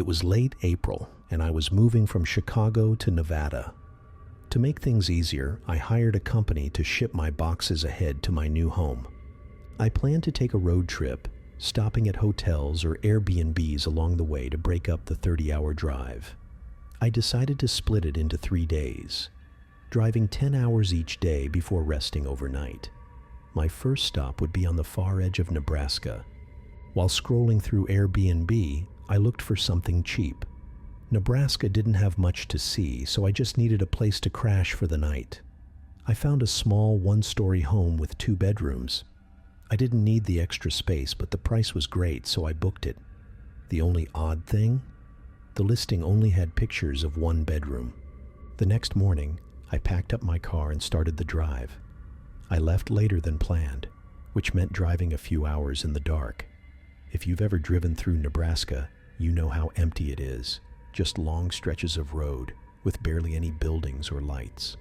It was late April, and I was moving from Chicago to Nevada. To make things easier, I hired a company to ship my boxes ahead to my new home. I planned to take a road trip, stopping at hotels or Airbnbs along the way to break up the 30-hour drive. I decided to split it into 3 days, driving 10 hours each day before resting overnight. My first stop would be on the far edge of Nebraska. While scrolling through Airbnb, I looked for something cheap. Nebraska didn't have much to see, so I just needed a place to crash for the night. I found a small one-story home with 2 bedrooms. I didn't need the extra space, but the price was great, so I booked it. The only odd thing? The listing only had pictures of 1 bedroom. The next morning, I packed up my car and started the drive. I left later than planned, which meant driving a few hours in the dark. If you've ever driven through Nebraska, you know how empty it is. Just long stretches of road with barely any buildings or lights.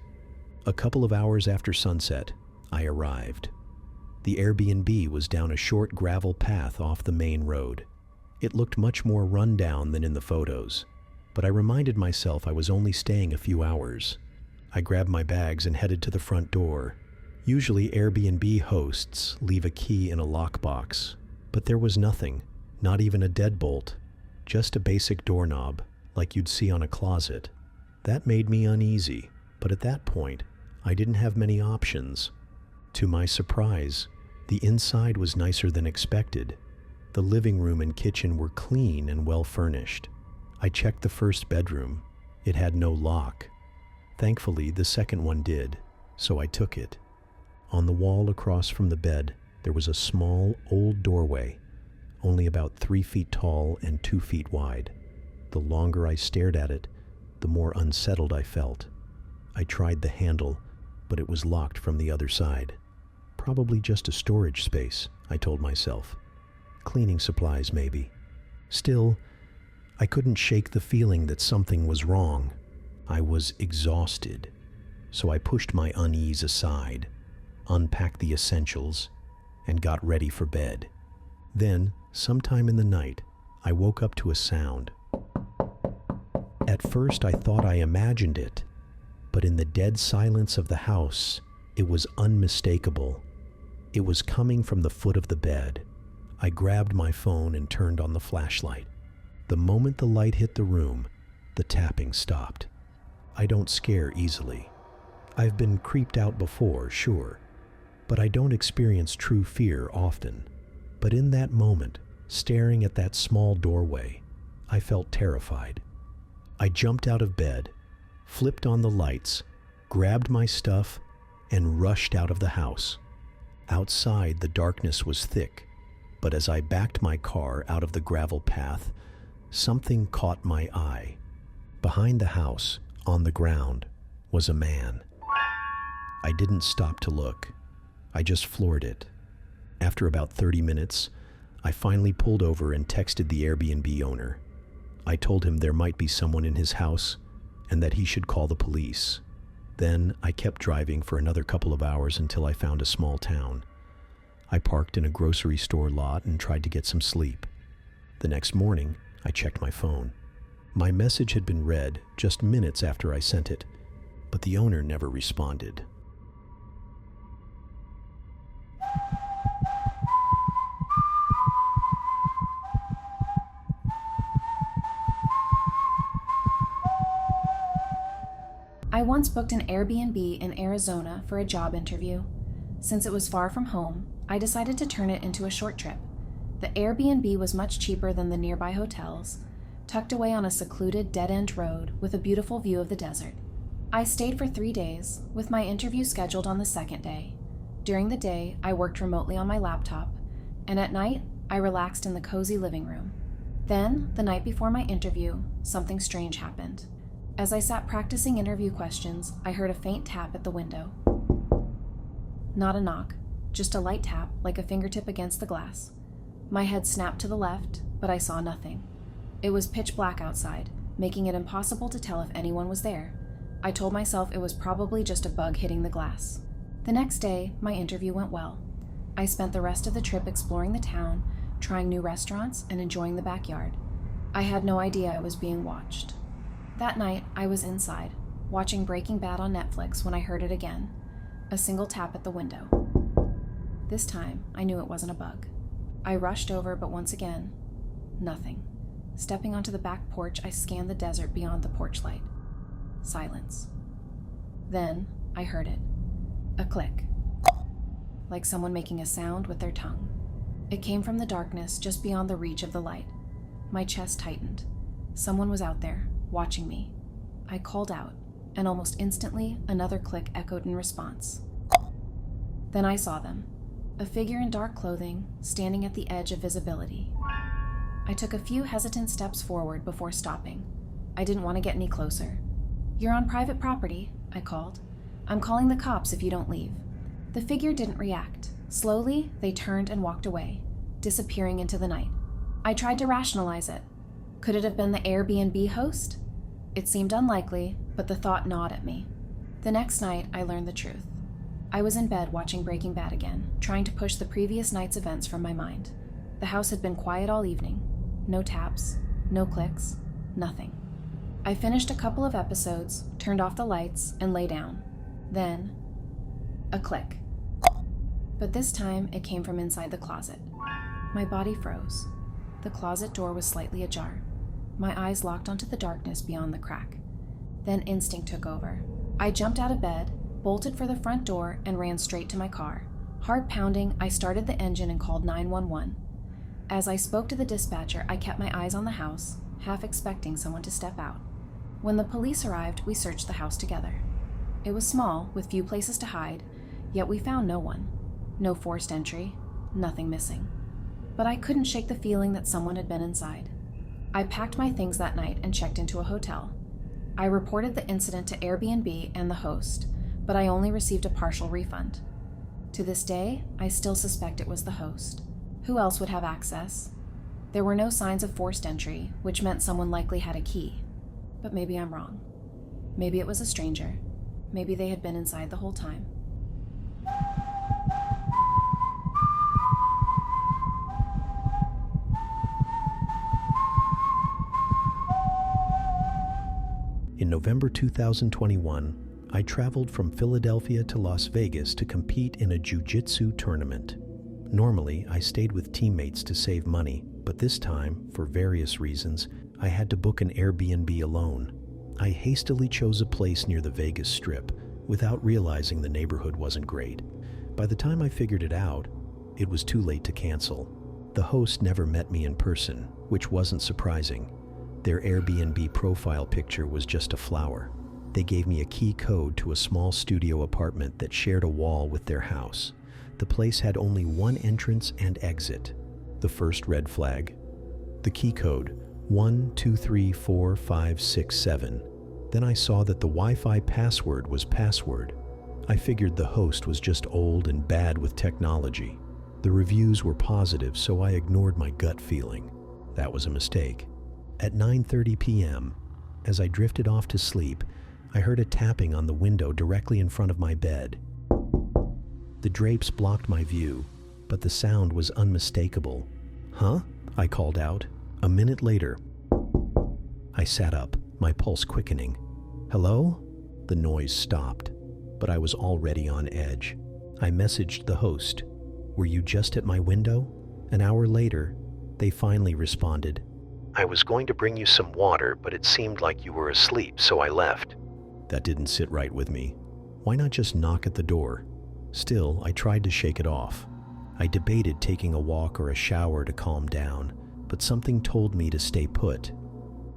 A couple of hours after sunset, I arrived. The Airbnb was down a short gravel path off the main road. It looked much more run down than in the photos, but I reminded myself I was only staying a few hours. I grabbed my bags and headed to the front door. Usually Airbnb hosts leave a key in a lockbox, but there was nothing, not even a deadbolt, just a basic doorknob, like you'd see on a closet. That made me uneasy, but at that point, I didn't have many options. To my surprise, the inside was nicer than expected. The living room and kitchen were clean and well furnished. I checked the first bedroom. It had no lock. Thankfully, the second one did, so I took it. On the wall across from the bed, there was a small, old doorway, only about 3 feet tall and 2 feet wide. The longer I stared at it, the more unsettled I felt. I tried the handle, but it was locked from the other side. Probably just a storage space, I told myself. Cleaning supplies, maybe. Still, I couldn't shake the feeling that something was wrong. I was exhausted, so I pushed my unease aside, unpacked the essentials, and got ready for bed. Then, sometime in the night, I woke up to a sound. At first I thought I imagined it, but in the dead silence of the house, it was unmistakable. It was coming from the foot of the bed. I grabbed my phone and turned on the flashlight. The moment the light hit the room, the tapping stopped. I don't scare easily. I've been creeped out before, sure, but I don't experience true fear often. But in that moment, staring at that small doorway, I felt terrified. I jumped out of bed, flipped on the lights, grabbed my stuff, and rushed out of the house. Outside, the darkness was thick, but as I backed my car out of the gravel path, something caught my eye. Behind the house, on the ground, was a man. I didn't stop to look. I just floored it. After about 30 minutes, I finally pulled over and texted the Airbnb owner. I told him there might be someone in his house and that he should call the police. Then I kept driving for another couple of hours until I found a small town. I parked in a grocery store lot and tried to get some sleep. The next morning, I checked my phone. My message had been read just minutes after I sent it, but the owner never responded. I once booked an Airbnb in Arizona for a job interview. Since it was far from home, I decided to turn it into a short trip. The Airbnb was much cheaper than the nearby hotels, tucked away on a secluded dead-end road with a beautiful view of the desert. I stayed for 3 days, with my interview scheduled on the second day. During the day, I worked remotely on my laptop, and at night, I relaxed in the cozy living room. Then, the night before my interview, something strange happened. As I sat practicing interview questions, I heard a faint tap at the window. Not a knock, just a light tap like a fingertip against the glass. My head snapped to the left, but I saw nothing. It was pitch black outside, making it impossible to tell if anyone was there. I told myself it was probably just a bug hitting the glass. The next day, my interview went well. I spent the rest of the trip exploring the town, trying new restaurants, and enjoying the backyard. I had no idea I was being watched. That night, I was inside, watching Breaking Bad on Netflix when I heard it again. A single tap at the window. This time, I knew it wasn't a bug. I rushed over, but once again, nothing. Stepping onto the back porch, I scanned the desert beyond the porch light. Silence. Then, I heard it. A click. Like someone making a sound with their tongue. It came from the darkness just beyond the reach of the light. My chest tightened. Someone was out there, watching me. I called out, and almost instantly, another click echoed in response. Then I saw them. A figure in dark clothing, standing at the edge of visibility. I took a few hesitant steps forward before stopping. I didn't want to get any closer. "You're on private property," I called. "I'm calling the cops if you don't leave." The figure didn't react. Slowly, they turned and walked away, disappearing into the night. I tried to rationalize it. Could it have been the Airbnb host? It seemed unlikely, but the thought gnawed at me. The next night, I learned the truth. I was in bed watching Breaking Bad again, trying to push the previous night's events from my mind. The house had been quiet all evening. No taps, no clicks, nothing. I finished a couple of episodes, turned off the lights, and lay down. Then, a click. But this time, it came from inside the closet. My body froze. The closet door was slightly ajar. My eyes locked onto the darkness beyond the crack. Then instinct took over. I jumped out of bed, bolted for the front door, and ran straight to my car. Heart pounding, I started the engine and called 911. As I spoke to the dispatcher, I kept my eyes on the house, half expecting someone to step out. When the police arrived, we searched the house together. It was small, with few places to hide, yet we found no one. No forced entry, nothing missing. But I couldn't shake the feeling that someone had been inside. I packed my things that night and checked into a hotel. I reported the incident to Airbnb and the host, but I only received a partial refund. To this day, I still suspect it was the host. Who else would have access? There were no signs of forced entry, which meant someone likely had a key. But maybe I'm wrong. Maybe it was a stranger. Maybe they had been inside the whole time. In November 2021, I traveled from Philadelphia to Las Vegas to compete in a jiu-jitsu tournament. Normally, I stayed with teammates to save money, but this time, for various reasons, I had to book an Airbnb alone. I hastily chose a place near the Vegas Strip, without realizing the neighborhood wasn't great. By the time I figured it out, it was too late to cancel. The host never met me in person, which wasn't surprising. Their Airbnb profile picture was just a flower. They gave me a key code to a small studio apartment that shared a wall with their house. The place had only one entrance and exit. The first red flag. The key code, 123457. Then I saw that the Wi-Fi password was password. I figured the host was just old and bad with technology. The reviews were positive, so I ignored my gut feeling. That was a mistake. At 9:30 p.m., as I drifted off to sleep, I heard a tapping on the window directly in front of my bed. The drapes blocked my view, but the sound was unmistakable. "Huh?" I called out. A minute later, I sat up, my pulse quickening. "Hello?" The noise stopped, but I was already on edge. I messaged the host. "Were you just at my window?" An hour later, they finally responded. "I was going to bring you some water, but it seemed like you were asleep, so I left." That didn't sit right with me. Why not just knock at the door? Still, I tried to shake it off. I debated taking a walk or a shower to calm down, but something told me to stay put.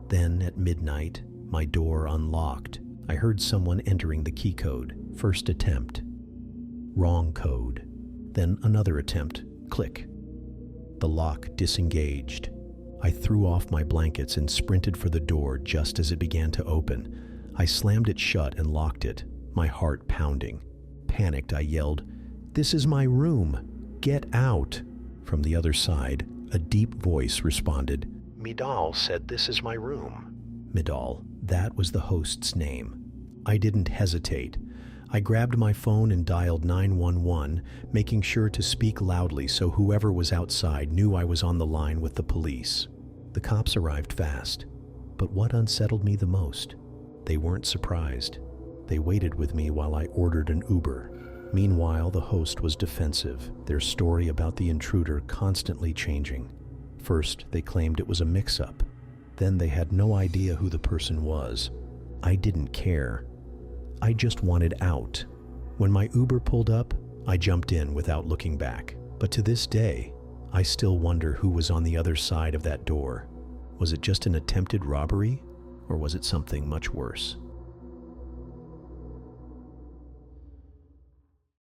Then, at midnight, my door unlocked. I heard someone entering the key code. First attempt. Wrong code. Then another attempt. Click. The lock disengaged. I threw off my blankets and sprinted for the door just as it began to open. I slammed it shut and locked it, my heart pounding. Panicked, I yelled, "This is my room! Get out!" From the other side, a deep voice responded, "Midal said this is my room." Midal, that was the host's name. I didn't hesitate. I grabbed my phone and dialed 911, making sure to speak loudly so whoever was outside knew I was on the line with the police. The cops arrived fast, but what unsettled me the most? They weren't surprised. They waited with me while I ordered an Uber. Meanwhile, the host was defensive, their story about the intruder constantly changing. First, they claimed it was a mix-up. Then they had no idea who the person was. I didn't care. I just wanted out. When my Uber pulled up, I jumped in without looking back. But to this day, I still wonder who was on the other side of that door. Was it just an attempted robbery, or was it something much worse?